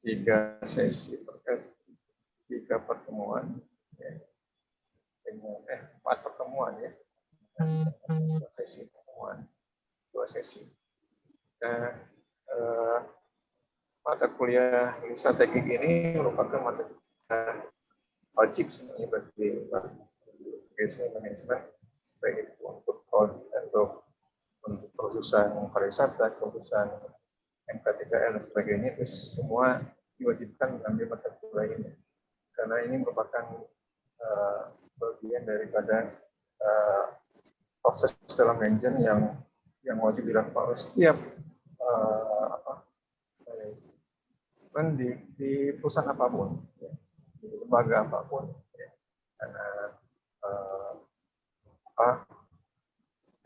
3 sesi terkait 3 pertemuan, ya, dengan 4 pertemuan ya, 2 sesi pertemuan, 2 sesi. Nah, mata kuliah strategik ini merupakan mata kuliah wajib sebenarnya bagi manajemen, baik itu untuk jurusan pariwisata, jurusan MK3L dan sebagainya, itu semua diwajibkan mengambil mata kuliah ini karena ini merupakan bagian daripada proses dalam manajemen yang wajib dilakukan oleh setiap di perusahaan apapun, ya, di lembaga apapun, ya. Karena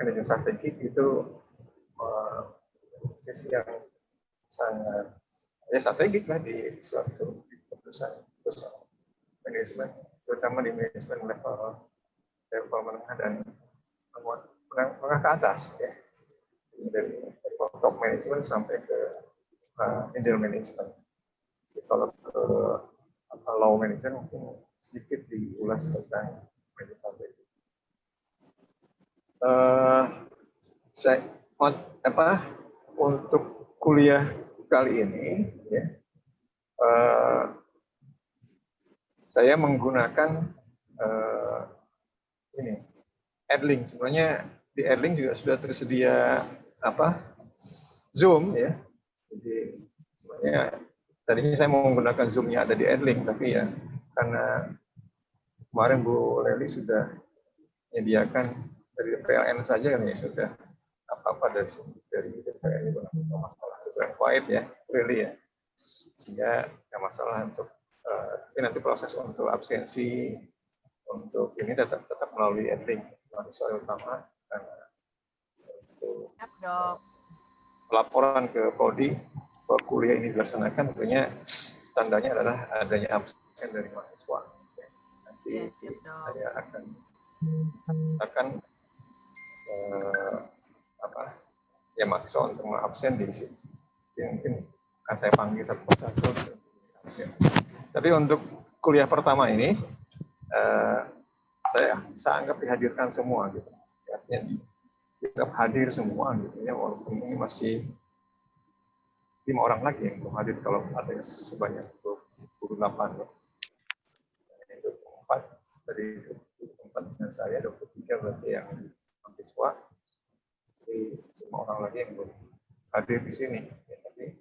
manajemen strategik itu sisi yang sangat strategik lah di suatu perusahaan manajemen, terutama di manajemen level menengah dan menengah ke atas, ya, dari top manajemen sampai ke middle management. Kalau ke low management mungkin sedikit diulas tentang manajemen strategik. Untuk kuliah kali ini, ya, saya menggunakan ini Edlink. Sebenarnya di Edlink juga sudah tersedia Zoom, ya. Jadi sebenarnya tadinya saya mau menggunakan Zoom-nya ada di Edlink, tapi ya karena kemarin Bu Leli sudah menyediakan dari PLN saja kan, ya sudah apa-apa dari DPR itu masalah dengan Kuwait, ya, Leli, ya, sehingga nggak masalah untuk nanti proses untuk absensi untuk ini tetap melalui Edlink mahasiswa utama, karena untuk pelaporan ke Prodi bahwa kuliah ini dilaksanakan tentunya tandanya adalah adanya absen dari mahasiswa. Nanti saya akan mahasiswa untuk absen di situ. Mungkin akan saya panggil satu persatu absen. Tapi untuk kuliah pertama ini saya anggap dihadirkan semua gitu. Artinya dianggap hadir semua gitu ya, walaupun ini masih 5 orang lagi yang belum hadir kalau ada sebanyak 28 ya. 24 dari 24 dengan saya 23 berarti yang mahasiswa. Jadi 5 orang lagi yang belum hadir di sini. Ya, tapi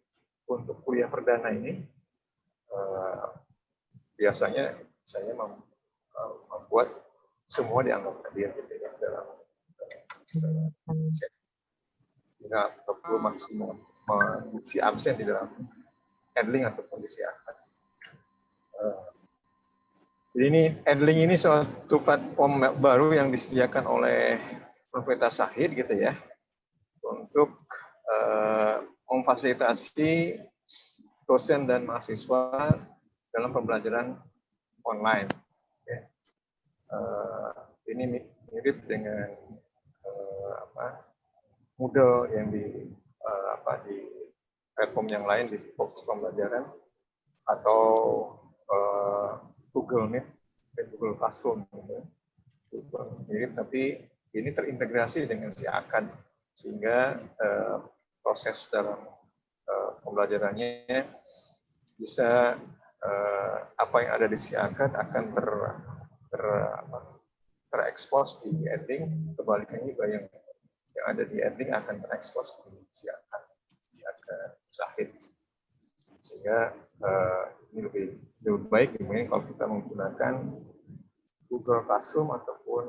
untuk kuliah perdana ini biasanya saya membuat semua dianggap hadir gitu ya, dalam sehingga perlu maksimum mengisi absen di dalam Edlink ataupun di siakan. Jadi ini Edlink ini suatu platform baru yang disediakan oleh Universitas Syahid gitu ya, untuk memfasilitasi dosen dan mahasiswa dalam pembelajaran online. Ya. Ini mirip dengan Moodle yang di platform yang lain di box pembelajaran atau Google Meet dan Google Classroom gitu. Mirip, tapi ini terintegrasi dengan siakan sehingga proses dalam pembelajarannya bisa apa yang ada di siakan akan terekspos di Edlink, kebalikannya juga yang ada di Edlink akan terekspos di siakan Syahid, sehingga ini lebih baik mungkin kalau kita menggunakan Google Classroom ataupun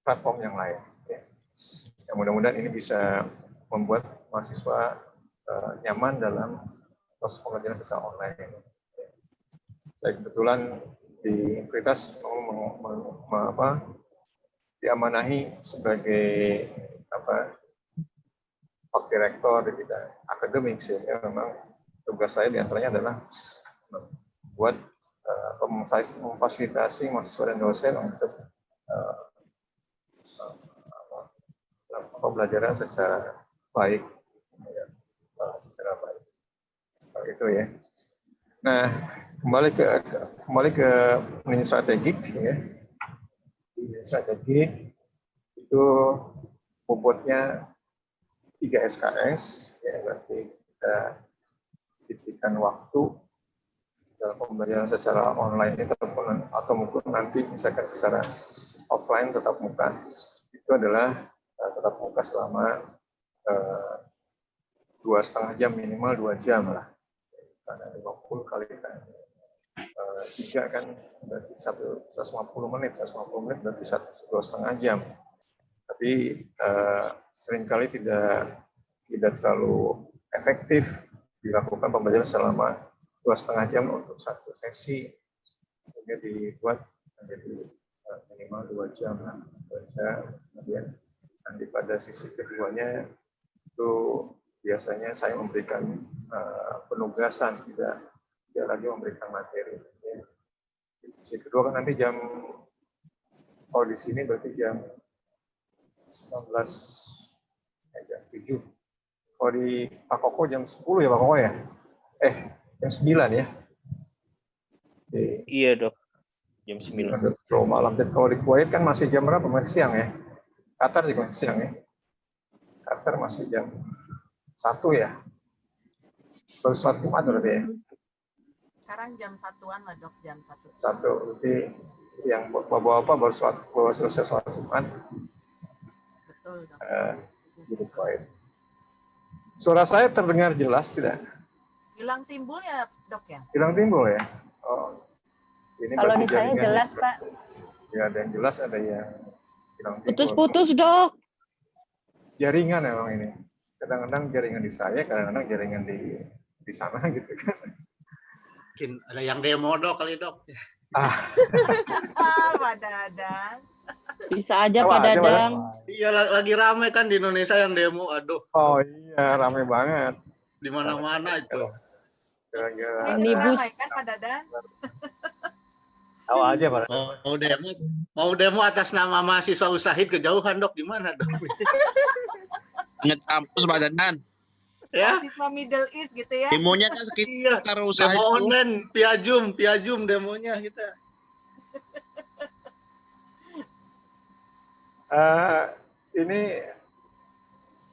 platform yang lain. Ya. Yang mudah-mudahan ini bisa membuat mahasiswa nyaman dalam proses pembelajaran secara online. Saya kebetulan di Universitas diamanahi sebagai wakil rektor di bidang akademik, sehingga memang tugas saya diantaranya adalah membuat memfasilitasi mahasiswa dan dosen untuk pembelajaran secara baik. Gitu ya. Nah, kembali ke manajemen strategik ya. Manajemen strategik itu bobotnya 3 SKS ya, berarti kita diberikan waktu dalam pembelajaran secara online itu atau mungkin nanti misalkan secara offline tetap muka, itu adalah tetap muka selama 2,5 jam, minimal 2 jam lah, karena 50 kali kan 3 kan berarti 150 menit berarti 2,5 jam, tapi seringkali tidak terlalu efektif dilakukan pembelajaran selama 2,5 jam untuk satu sesi, sehingga dibuat menjadi minimal 2 jam. Kemudian nanti pada sisi keduanya itu biasanya saya memberikan penugasan, tidak lagi memberikan materi. Sisi kedua kan nanti kalau di sini berarti jam 19, jam 7. Kalau di Pak Koko jam 10 ya Pak Koko ya? Jam 9 ya? Iya dok, jam 9. Malam. Dan kalau di Kuwait kan masih jam berapa? Masih siang ya? Qatar juga masih siang ya? Qatar masih jam 1 ya? Baru sholat Jumat berarti ya? Sekarang jam 1-an lah dok, jam 1. 1, berarti yang bapak-bapak baru selesai sholat Jumat. Betul dok. Di Kuwait. Suara saya terdengar jelas tidak? Hilang timbul ya dok ya? Hilang timbul ya? Oh. Ini kalau di saya jelas Pak. Ya, ada yang jelas, ada yang hilang timbul. Putus-putus dok. Jaringan emang ini. Kadang-kadang jaringan di saya, kadang-kadang jaringan di sana gitu kan. Mungkin ada yang demo dok kali dok. Pak Dadang. Bisa aja Pak Dadang. Iya lagi ramai kan di Indonesia yang demo, aduh. Oh iya, ramai banget. Di mana-mana itu. Gara-gara Minibus. Kan Pak Dadang. tahu aja Pak. Mau demo atas nama mahasiswa Usahid kejauhan dok, gimana dok? Ingat kampus Pak Dadan. Ya. Mahasiswa Middle East gitu ya. Demonya kan Iya. sekitar usaha Demo itu. online, piajum demonya kita. Ini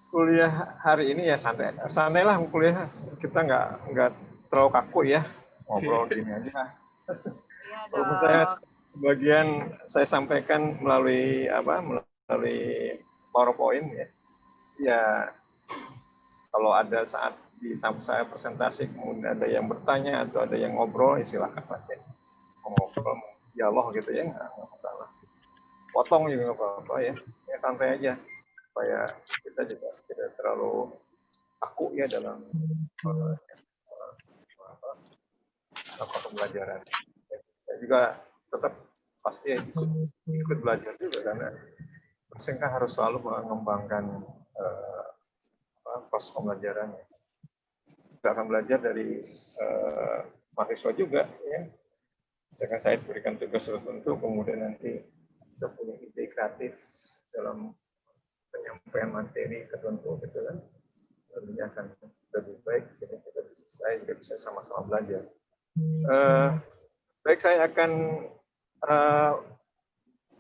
kuliah hari ini ya santailah kuliah, kita nggak terlalu kaku ya, ngobrol gini aja. Iya Walaupun dok. bagian saya sampaikan melalui PowerPoint ya. Ya kalau ada saat di saya presentasi kemudian ada yang bertanya atau ada yang ngobrol, ya silakan saja ngobrol, dialog gitu ya, nggak masalah. Potong juga nggak apa-apa ya santai aja supaya kita juga tidak terlalu kaku ya dalam pembelajaran. Saya juga tetap pasti ikut belajar juga, karena mereka harus selalu mengembangkan proses pembelajarannya. Kita akan belajar dari mahasiswa juga ya. Misalkan saya berikan tugas tertentu, kemudian nanti kita punya ide kreatif dalam penyampaian materi tertentu gitu kan, tentunya akan lebih baik, sehingga saya juga bisa sama-sama belajar. Baik, saya akan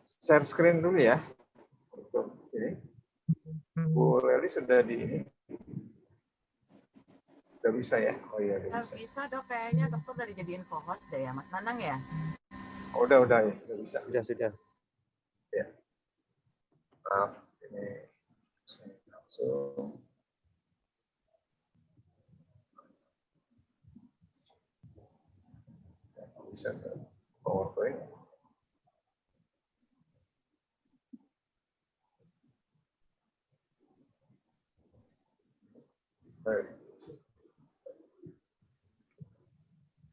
share screen dulu ya untuk ini. Bu Leli sudah di ini, udah bisa ya? Oh iya, udah bisa. Bisa dok, kayaknya dokter udah dijadiin co-host deh ya Mas Nanang ya? Oh, udah ya, udah bisa. Sudah. Ya. Maaf, ini saya langsung. Bisa ke PowerPoint.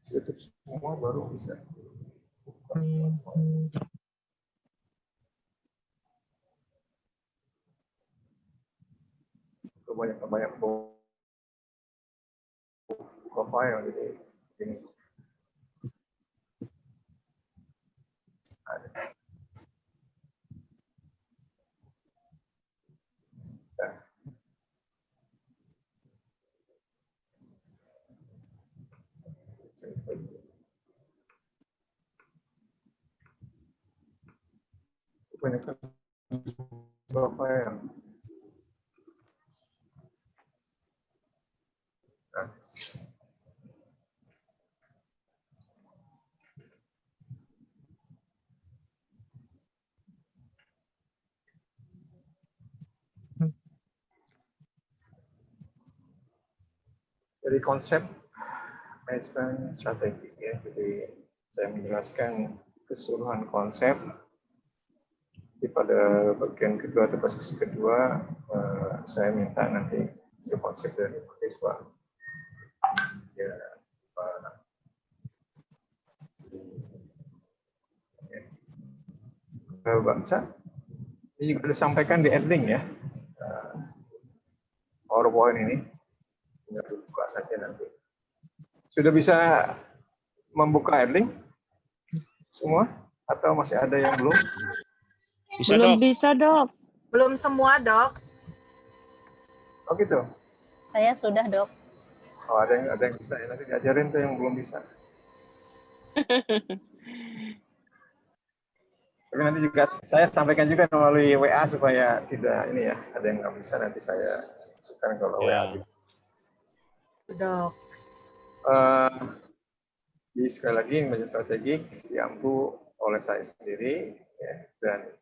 Tutup semua baru bisa. Banyak buka file gitu. Ini. Ada. Nah. profile. Nah. Jadi konsep manajemen strategi ya. Jadi saya menjelaskan keseluruhan konsep. Di pada bagian kedua atau posisi kedua, saya minta nanti konsep dari mahasiswa. Ya, baca. Ini juga disampaikan di ending ya. PowerPoint ini. Tinggal dibuka saja nanti. Sudah bisa membuka ending? Semua? Atau masih ada yang belum? Bisa, Belum Dok. bisa, Dok. Belum semua, Dok. Oh gitu? Saya sudah, Dok. Oh, ada yang bisa ya. Nanti diajarin tuh yang belum bisa. Tapi nanti juga saya sampaikan juga melalui WA supaya tidak ini ya, ada yang nggak bisa nanti saya masukkan kalau WA. Ya. Dok. Jadi sekali lagi manajemen strategik diampu oleh saya sendiri ya, dan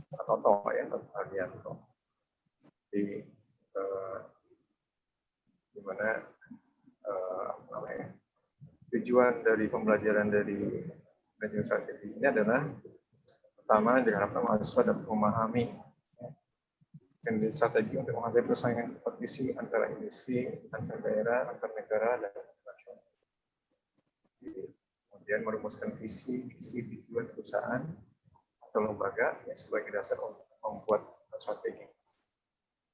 Pak Toto ya, Toto Hardianto. Di dimana tujuan dari pembelajaran dari manajemen strategi ini adalah pertama diharapkan mahasiswa dapat memahami strategi untuk menghadapi persaingan kompetisi antara industri, antar daerah, antar negara, dan internasional. Kemudian merumuskan visi tujuan perusahaan atau lembaga ya, sebagai dasar untuk membuat strategi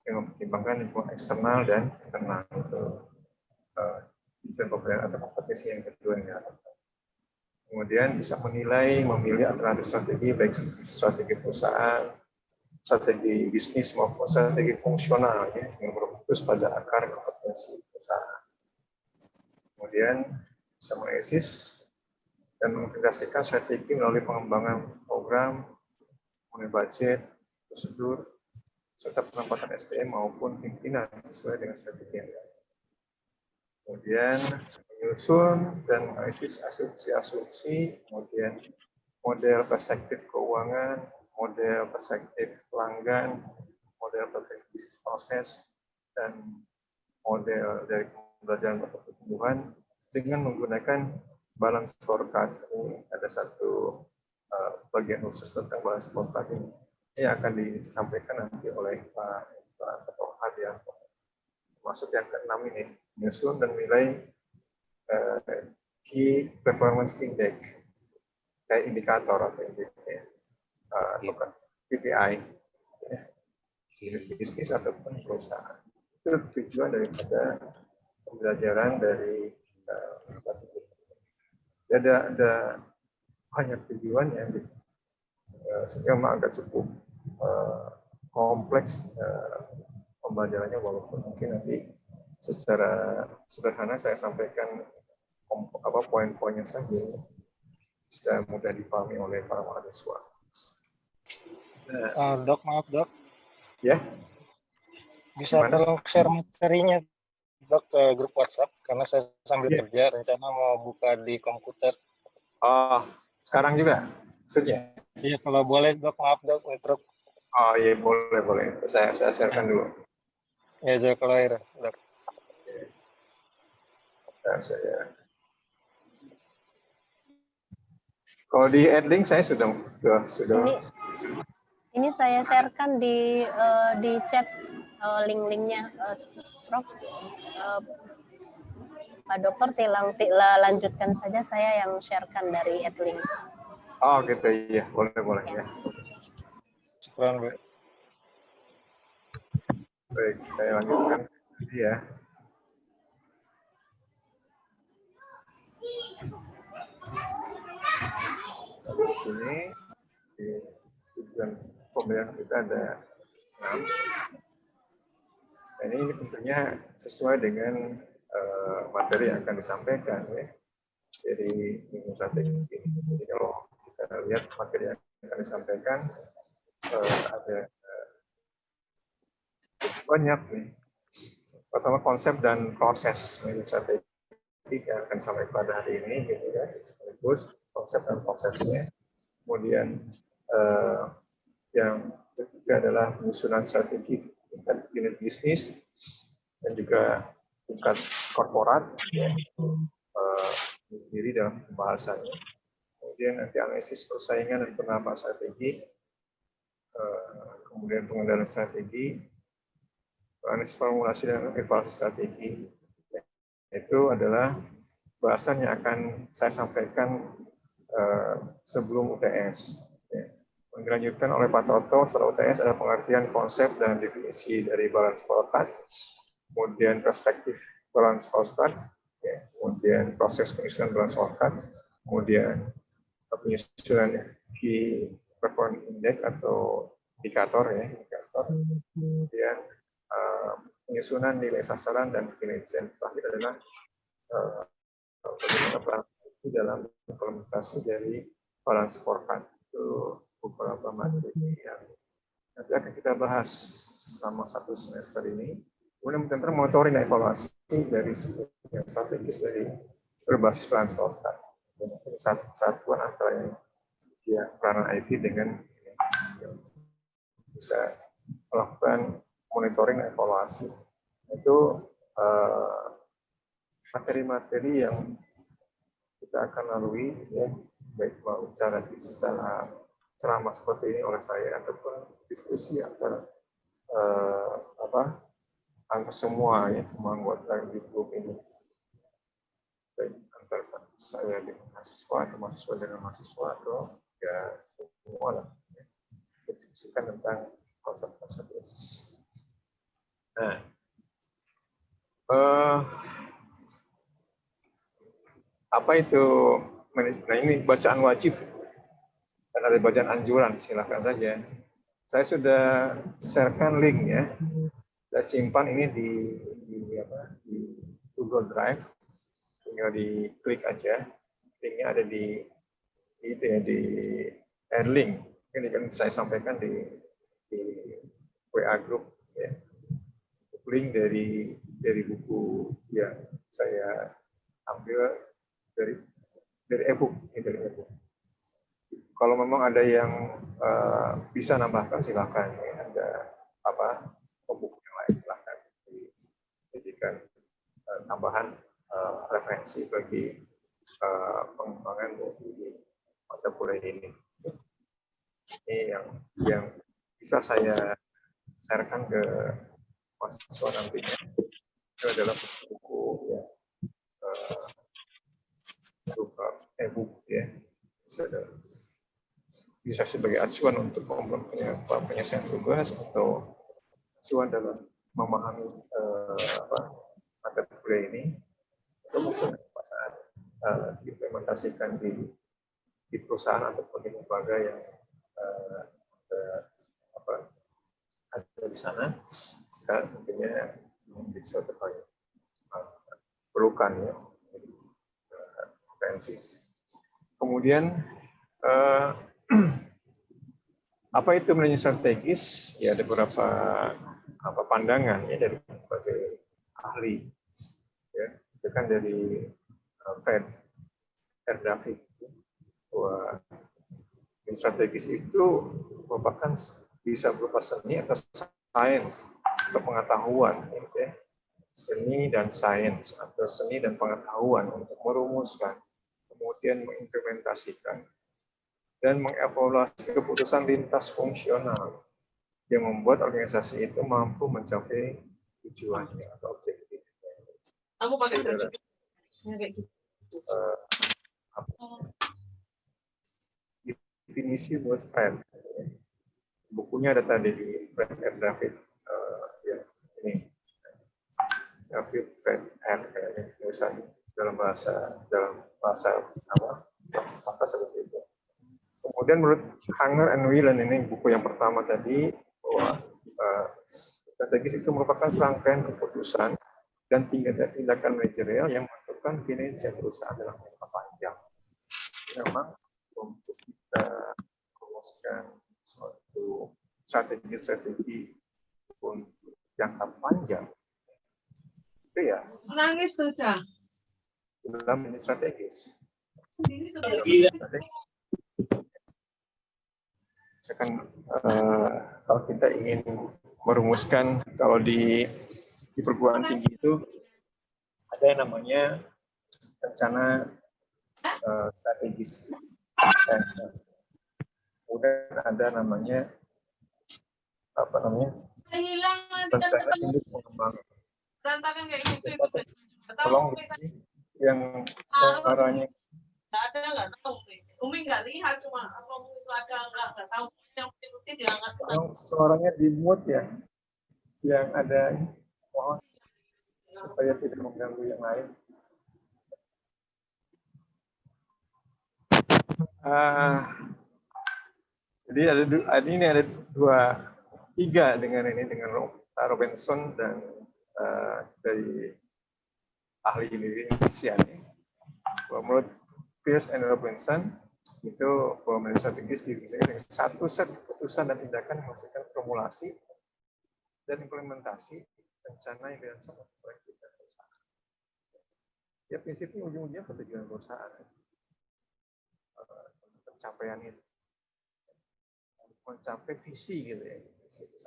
yang mempertimbangkan lingkungan eksternal dan internal untuk tujuan pembelajaran atau kompetisi yang kedua ini. Kemudian bisa menilai, memilih alternatif strategi, baik strategi perusahaan, strategi bisnis maupun strategi fungsional ya, yang berfokus pada akar kompetensi perusahaan. Kemudian bisa menganalisis dan mengimplementasikan strategi melalui pengembangan program, mengenai budget, prosedur, serta penempatan SDM maupun pimpinan sesuai dengan strategi yang ada. Kemudian menyusun dan menganalisis asumsi-asumsi, kemudian model perspektif keuangan, model perspektif pelanggan, model perspektif bisnis proses, dan model dari pembelajaran pertumbuhan dengan menggunakan balance scorecard. Ini ada satu bagian khusus tentang balance scorecard ini. Ini akan disampaikan nanti oleh Pak Toto Hardianto. Maksud yang ke-6 ini, menyusun dan menilai key performance index, kayak indikator atau indikator, atau KPI, ya, bisnis ataupun perusahaan. Itu tujuan daripada pembelajaran dari strategi. Ada banyak tujuan yang sehingga memang agak cukup kompleks pembelajarannya, walaupun mungkin nanti secara sederhana saya sampaikan poin-poinnya saja bisa mudah dipahami oleh para mahasiswa. Dok, maaf dok. Ya. Bisa tolong share materinya dok ke grup WhatsApp karena saya sambil kerja, rencana mau buka di komputer. Oh, sekarang juga maksudnya? Iya, kalau boleh dok, maaf dok, Metro. Oh iya, boleh. Saya sharekan dulu. Ya, jazakallah dok. Saya. Kalau di Adlink saya sudah. Ini saya sharekan di chat link-linknya, Prof. Pak Dokter lanjutkan saja, saya yang sharekan dari Adlink. Oh gitu ya, boleh ya. Syukran, Bu. Baik, saya lanjutkan ya. Di sini di tujuan pembelajaran kita ada 6. Nah, ini tentunya sesuai dengan materi yang akan disampaikan ya. Jadi strategi ini. Jadi kalau kita lihat materi yang akan disampaikan ada banyak nih. Pertama konsep dan proses strategi yang akan sampai pada hari ini, gitu ya, sekaligus konsep dan prosesnya. Kemudian yang ketiga adalah penyusunan strategi tingkat unit bisnis dan juga tingkat korporat, ya, diri dalam pembahasannya. Kemudian nanti analisis persaingan dan penerapan strategi, kemudian pengendalian strategi, analisis formulasi dan evaluasi strategi. Itu adalah bahasan yang akan saya sampaikan sebelum UTS. Dilanjutkan oleh Pak Toto, setelah UTS ada pengertian konsep dan definisi dari balance scorecard, kemudian perspektif balance scorecard, kemudian proses penyusunan balance scorecard, kemudian penyusunan key performance index atau indikator, ya, indikator, kemudian penyusunan nilai sasaran dan kinerja. Terakhir adalah bagaimana peran itu dalam implementasi dari balance scorecard. Itu beberapa materi yang nanti akan kita bahas selama 1 semester ini. Kemudian tentang monitoring dan evaluasi dari yang strategis dari berbasis balance scorecard. Satuan antara yang peranan IT dengan bisa melakukan monitoring dan evaluasi. Itu materi-materi yang kita akan lalui, ya, baik melalui secara ceramah seperti ini oleh saya ataupun diskusi antara antar semua, ya, semua anggota di grup ini, baik antara saya dengan mahasiswa atau mahasiswa dengan mahasiswa atau ya semua lah, ya, diskusikan tentang konsep-konsep ini. Nah, apa itu manajemen? Nah, ini bacaan wajib dan ada bacaan anjuran, silakan saja. Saya sudah sharekan link, ya. Saya simpan ini di Google Drive. Tinggal diklik aja. Linknya ada di link. Ini kan saya sampaikan di WA group, ya. Link dari buku yang saya ambil dari e-book, dari e-book. Kalau memang ada yang bisa nambahkan, silakan. Ada buku yang lain, silakan dijadikan tambahan referensi bagi pengembangan dari mata kuliah ini. Ini yang bisa saya sharekan ke mahasiswa nantinya. Itu adalah buku, ya, berupa e-book, ya. Bisa sebagai acuan untuk penyelesaian tugas atau acuan dalam memahami mata kuliah ini, atau mungkin pada saat diimplementasikan di perusahaan ataupun di lembaga yang ada di sana, dan tentunya bisa terbanyak perlukan, ya, kompetensi. Kemudian apa itu manajemen strategis? Ya, ada beberapa pandangan, ya, dari berbagai ahli, ya. Itu kan dari Fred David, bahwa manajemen strategis itu merupakan bisa berupa seni atau sains atau pengetahuan, ya. Seni dan sains atau seni dan pengetahuan untuk merumuskan, kemudian mengimplementasikan dan mengevaluasi keputusan lintas fungsional yang membuat organisasi itu mampu mencapai tujuannya atau objektif. Kamu pakai strategi kayak gitu. Definisi buat Fred. Bukunya ada tadi di Fred David, ya, ini David Fred kayaknya tulisan dalam bahasa apa seperti itu. Kemudian menurut Hanger and Whelan, ini buku yang pertama tadi, bahwa strategis itu merupakan serangkaian keputusan dan tindakan manajerial yang menentukan kinerja perusahaan dalam jangka panjang. Memang untuk kita merumuskan suatu untuk strategi-strategi untuk jangka panjang itu ya Nangis tuh, Cah. dalam ini strategis. Misalkan kalau kita ingin merumuskan kalau di perguruan tinggi itu ada yang namanya rencana strategis. Kemudian ada namanya Hilang nanti kan rencana ketemu induk pengembangan. berantakan kayak gitu itu. Tolong yang suaranya Nggak tahu. Umi nggak lihat cuma apa itu ada nggak tahu yang putih dia nggak tahu. tolong suaranya di mute ya. Yang ada mohon supaya tidak mengganggu yang lain. Jadi ada tiga dengan Robinson dan dari ahli Indonesia nih. Menurut Pierce and Robinson itu bahwa strategis didefinisikan dengan satu set keputusan dan tindakan yang menghasilkan formulasi dan implementasi rencana yang dirancang oleh proyek dan perusahaan. Ya prinsipnya ujung-ujungnya tujuan perusahaan pencapaian itu. Mencapai visi gitu ya.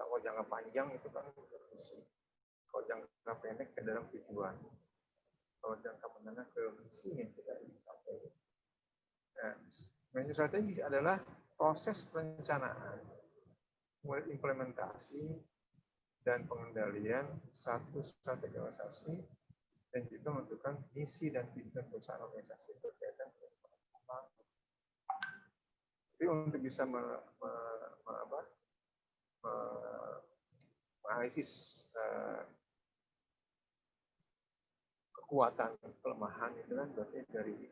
Kalau jangka panjang itu kan visi. Kalau jangka pendek ke dalam tujuan. Kalau jangka menengah ke visi yang kita ingin capai. Nah, manajemen strategis adalah proses perencanaan, mulai implementasi dan pengendalian satu strategi organisasi dan juga menentukan misi dan tujuan perusahaan organisasi berkaitan dengan pengembangan. Jadi untuk bisa menganalisis kekuatan kelemahan itu kan berarti dari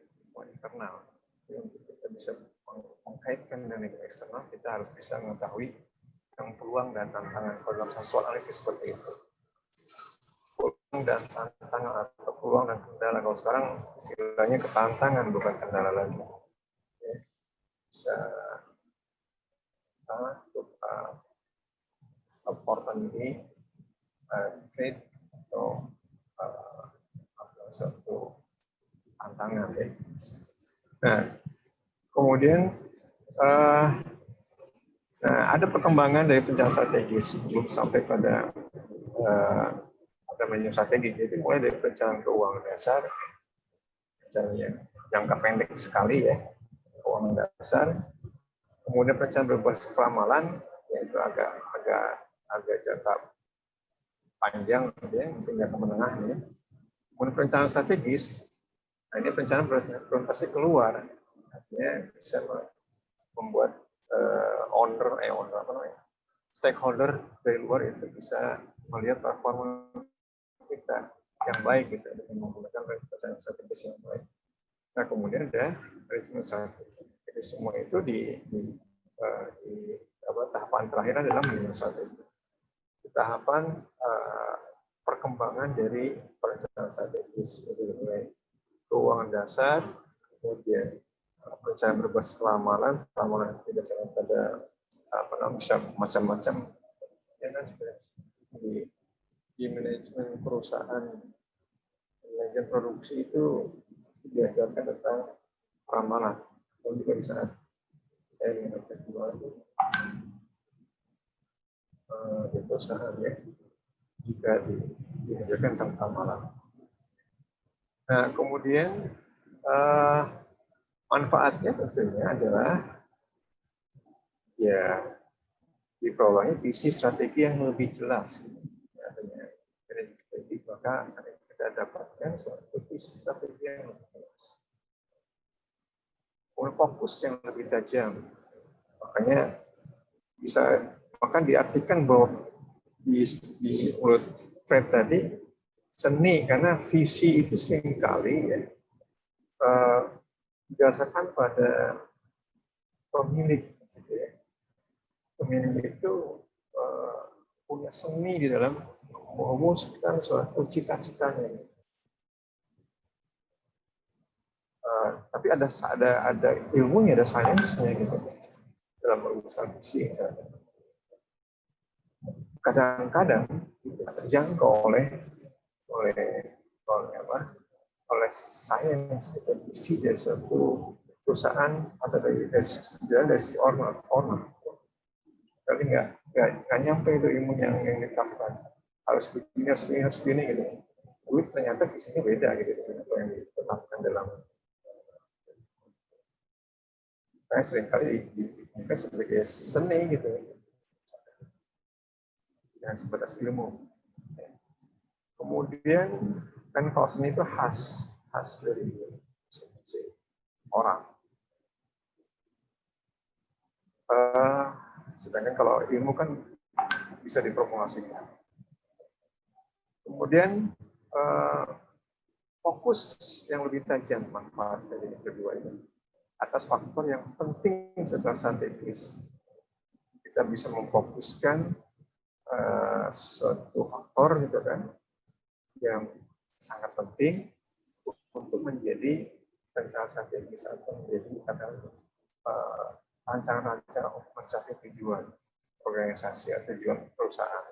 internal. Jadi untuk kita bisa mengkaitkan dengan eksternal, kita harus bisa mengetahui yang peluang dan tantangan dalam soal analisis seperti itu. Peluang dan tantangan atau peluang dan kendala. Kalau sekarang istilahnya ketantangan bukan kendala lagi. Bisa untuk laporan ini trade atau suatu tantangan ya. Nah, kemudian ada perkembangan dari perencanaan strategis belum sampai pada manajemen strategi. Jadi mulai dari perencanaan keuangan dasar, perencanaan yang jangka pendek sekali ya, keuangan dasar. Kemudian perencanaan berbasis ramalan, yaitu agak jangka panjang, ya, mungkin jangka menengah ya. Kemudian perencanaan strategis, nah ini perencanaan berorientasi keluar, artinya bisa membuat stakeholder dari luar itu bisa melihat performa kita yang baik gitu dengan menggunakan perencanaan strategis yang baik. Nah kemudian ada manajemen strategi. Jadi semua itu di tahapan terakhir adalah manajemen strategi. Tahapan perkembangan dari perencanaan strategis, jadi mulai keuangan dasar, kemudian perencanaan berbasis ramalan berdasarkan pada bisa macam-macam. Di manajemen perusahaan, manajemen produksi itu diajarkan tentang ramalan. Kalau juga di saat saya mengajar di perusahaan ya, juga diajarkan tentang ramalan. Nah, kemudian manfaatnya tentunya adalah ya diperolehnya visi strategi yang lebih jelas. Maka kita dapatkan suatu visi strategi yang lebih jelas. Fokus yang lebih tajam. Makanya diartikan bahwa di menurut Fred tadi seni, karena visi itu seringkali ya didasarkan pada pemilik. Gitu ya. Pemilik itu punya seni di dalam merumuskan suatu cita-citanya. Tapi ada ilmunya, ada sainsnya gitu dalam merumuskan visi. kadang-kadang terjangkau oleh oleh sains gitu, isi dari suatu perusahaan atau dari si owner. Tapi nggak nyampe itu ilmu yang diterapkan. Harus begini gitu. Tapi ternyata visinya beda gitu dengan apa yang ditetapkan dalam. Saya seringkali kita sebagai seni gitu, yang sebatas ilmu. Kemudian kan kalau seni itu khas dari orang. Sedangkan kalau ilmu kan bisa dipromosikan. Kemudian fokus yang lebih tajam manfaat dari kedua ini atas faktor yang penting secara strategis. Kita bisa memfokuskan suatu faktor gitu kan yang sangat penting untuk menjadi rencana strategis atau menjadi rancangan-rancangan untuk mencapai tujuan organisasi atau tujuan perusahaan.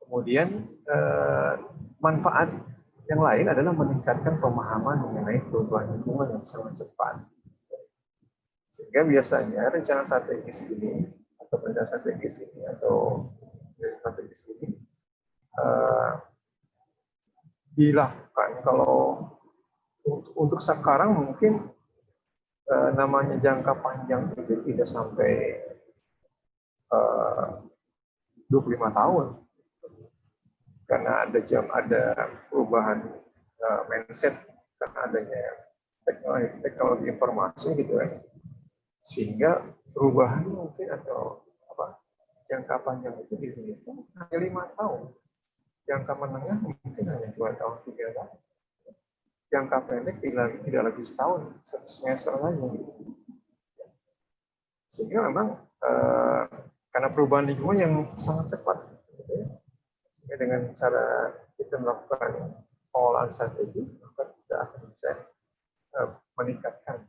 Kemudian manfaat yang lain adalah meningkatkan pemahaman mengenai perubahan lingkungan yang sangat cepat. Sehingga biasanya rencana strategis ini atau rencana strategis ini atau strategis ini dilakukan kalau untuk sekarang mungkin namanya jangka panjang itu tidak sampai 25 tahun. Karena ada perubahan mindset karena adanya teknologi informasi gitu kan, sehingga perubahan mungkin atau jangka panjang itu diinginkan hanya 5 tahun, jangka menengah mungkin hanya 2 tahun 3 tahun, jangka pendek tidak lagi setahun, 1 semester lagi. Sehingga memang karena perubahan lingkungan yang sangat cepat. Dengan cara kita melakukan pengolahan strategi, maka kita akan bisa meningkatkan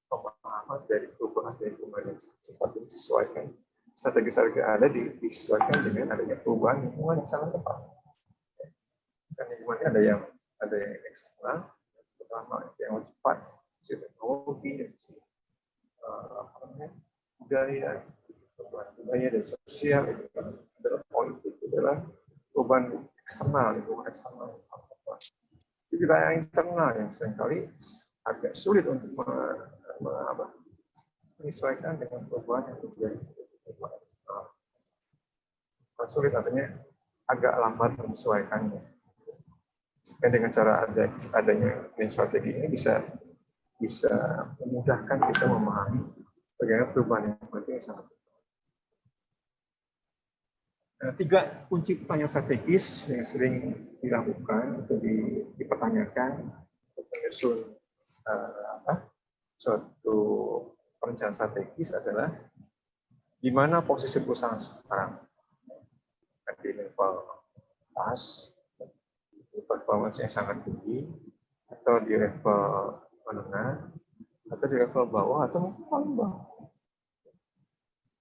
pemahaman dari perubahan lingkungan yang cepat dan disesuaikan. Strategi-strategi ada disesuaikan dengan adanya perubahan lingkungan yang sangat cepat. Dan lingkungannya ada yang eksternal, pertama yang cepat, teknologi, budaya dan sosial, itu adalah politik, adalah perubahan eksternal, lingkungan eksternal. Itu juga yang internal yang seringkali agak sulit untuk menyesuaikan dengan perubahan yang terjadi di lingkungan eksternal. Sulit artinya agak lambat menyesuaikannya. Jika dengan cara adanya strategi ini bisa memudahkan kita memahami bagaimana perubahan yang penting sangat. Nah, 3 kunci pertanyaan strategis yang sering dilakukan atau dipertanyakan untuk menyusun suatu perencanaan strategis adalah di mana posisi perusahaan sekarang, di level atas, performance yang sangat tinggi, atau di level menengah, atau di level bawah, atau mungkin paling bawah.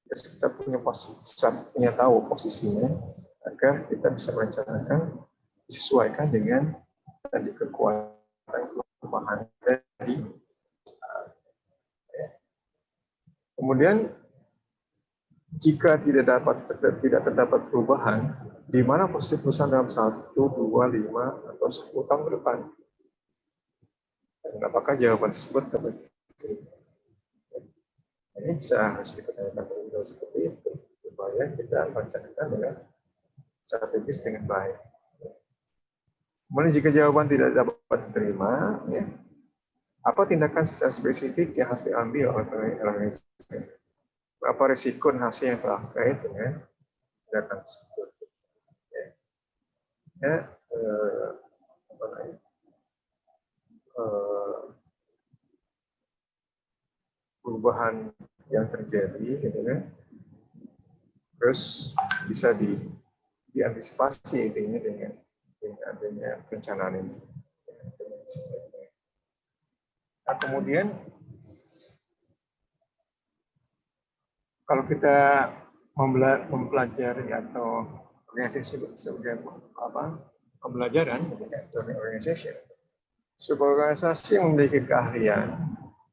Kita punya tahu posisinya agar kita bisa merencanakan disesuaikan dengan tadi kekuatan kelemahan tadi. Kemudian jika tidak terdapat perubahan, di mana posisi perusahaan dalam 1, 2, 5 atau 10 tahun ke depan? Dan apakah jawaban tersebut tepat? Ini harus dipertanyakan terlebih seperti itu supaya kita merencanakan dengan strategis dengan baik. Kemudian jika jawaban tidak dapat diterima, ya, apa tindakan secara spesifik yang harus diambil oleh organisasi? Apa risiko dan hasil yang terkait dengan tindakan tersebut? Perubahan yang terjadi, gitu kan, terus bisa diantisipasi intinya dengan adanya perencanaan ini. Nah, kemudian kalau kita mempelajari atau organisasi sebagai pembelajaran, gitu kan, learning organization. Sebuah organisasi yang memiliki keahlian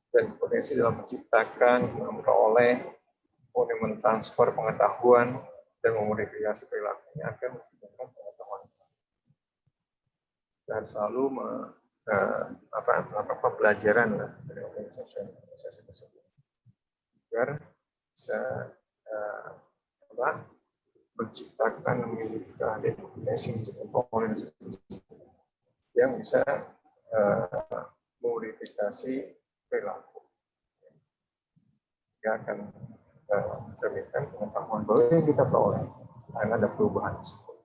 dan potensi dalam menciptakan, memperoleh, kemudian mentransfer pengetahuan dan memodifikasi perilakunya akan menciptakan pengetahuan. Dan selalu melakukan pembelajaran dari organisasi tersebut agar bisa menciptakan, memiliki keahlian potensi komponen yang bisa memodifikasi perilaku. Dia akan mencerminkan pengetahuan baru yang kita peroleh karena ada perubahan tersebut.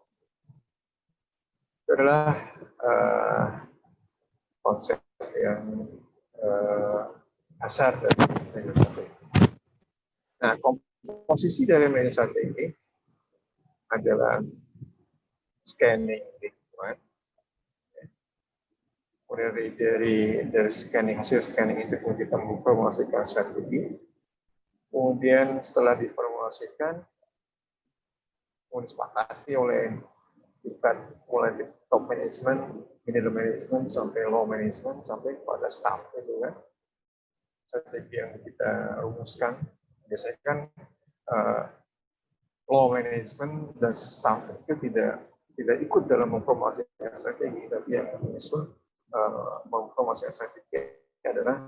Itu adalah konsep yang dasar dari manajemen strategi. Nah, komposisi dari manajemen strategi adalah scanning lingkungan. Kemudian dari scanning, hasil scanning itu kita memformulasikan strategi. Kemudian setelah diformulasikan, kemudian disepakati oleh tingkat mulai di top management, middle management, sampai low management, sampai pada staff itu kan. Strategi yang kita rumuskan biasanya kan low management dan staff itu tidak ikut dalam memformulasikan strategi, tapi yang menyusun memformulasikan strategi adalah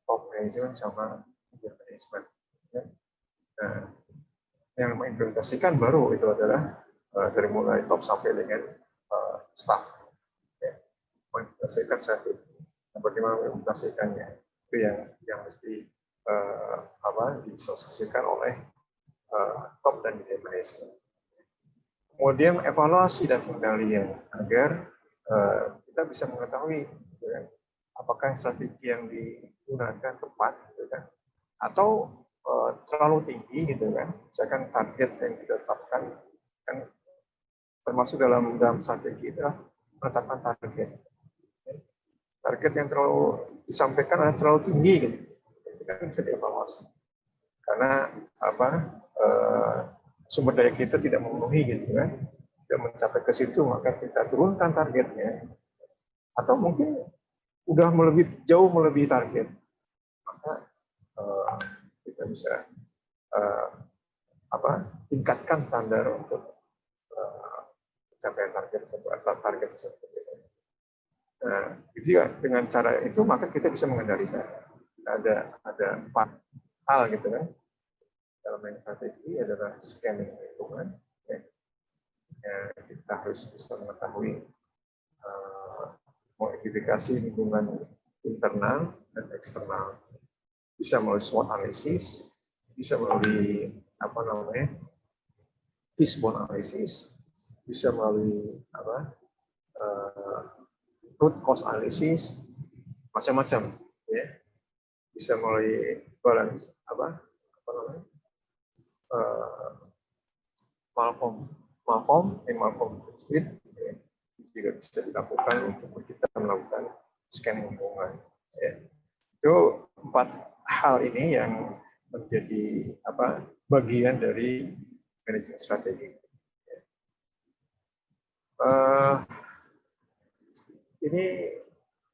top management sama middle management. Nah, yang mengimplementasikan baru itu adalah dari mulai top sampai dengan staff. Ya. Mengimplementasikan strategi. Bagaimana mengimplementasikannya itu yang mesti disosiasikan oleh top dan middle management. Kemudian evaluasi dan pengendalian agar kita bisa mengetahui gitu kan, apakah strategi yang digunakan tepat gitu kan, atau terlalu tinggi gitu kan. Misalkan target yang kita tetapkan kan termasuk dalam strategi itu menetapkan target. Target yang terlalu disampaikan adalah terlalu tinggi gitu. Kita bisa dievaluasi. Karena sumber daya kita tidak memenuhi gitu kan. Tidak mencapai ke situ, maka kita turunkan targetnya. Atau mungkin udah jauh melebihi target. Maka kita bisa tingkatkan standar untuk pencapaian target tersebut. Nah, dengan cara itu maka kita bisa mengendalikan. Ada 4 hal gitu kan. Dalam strategi adalah scanning lingkungan. Ya, kita harus bisa mengetahui modifikasi lingkungan internal dan eksternal. Bisa melalui SWOT analysis, bisa melalui fishbone analysis, bisa melalui root cause analysis, macam-macam, ya. Bisa melalui balance Malcolm Split, ya. Juga bisa dilakukan untuk kita melakukan scanning lingkungan. Ya. Itu 4 hal ini yang menjadi bagian dari manajemen strategi. Ini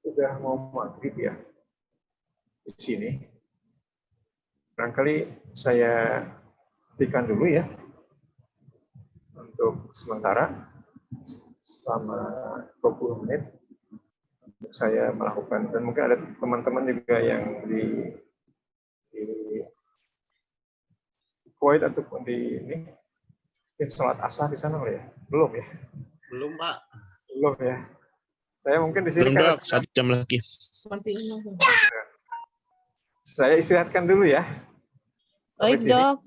sudah mau maghrib ya di sini. Barangkali saya hentikan dulu ya untuk sementara selama 20 menit untuk saya melakukan, dan mungkin ada teman-teman juga yang di Kuwait ataupun di sholat asar di sana ya? Belum ya? Belum, Pak. Belum ya. Saya mungkin di sini Belum, Dok. 1 jam lagi. Saya istirahatkan dulu ya. Baik, Dok.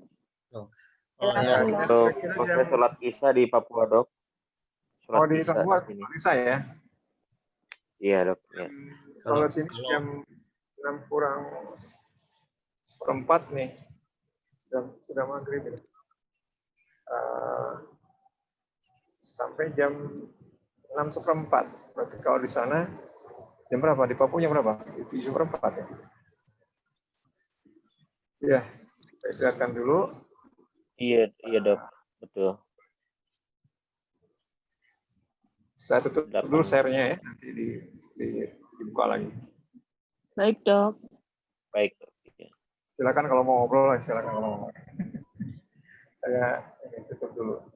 Ya, Dok, saya sholat Isya di Papua, Dok. Sholat di Isya Papua, di sini. saya. Iya, Dok. Ya. Kalau sini jam 6 kurang 1/4 nih. Sudah maghrib ya. Sampai jam 6:15. Berarti kalau di sana jam berapa? Di Papua jam berapa? 7:15 ya. Ya, saya istirahatkan dulu. Iya, iya dok, betul. Saya tutup dulu 8. share-nya ya, nanti dibuka lagi. Baik, Dok. Baik. Dok. Iya. Silakan kalau mau ngobrol, silakan kalau mau. Saya ini tutup dulu.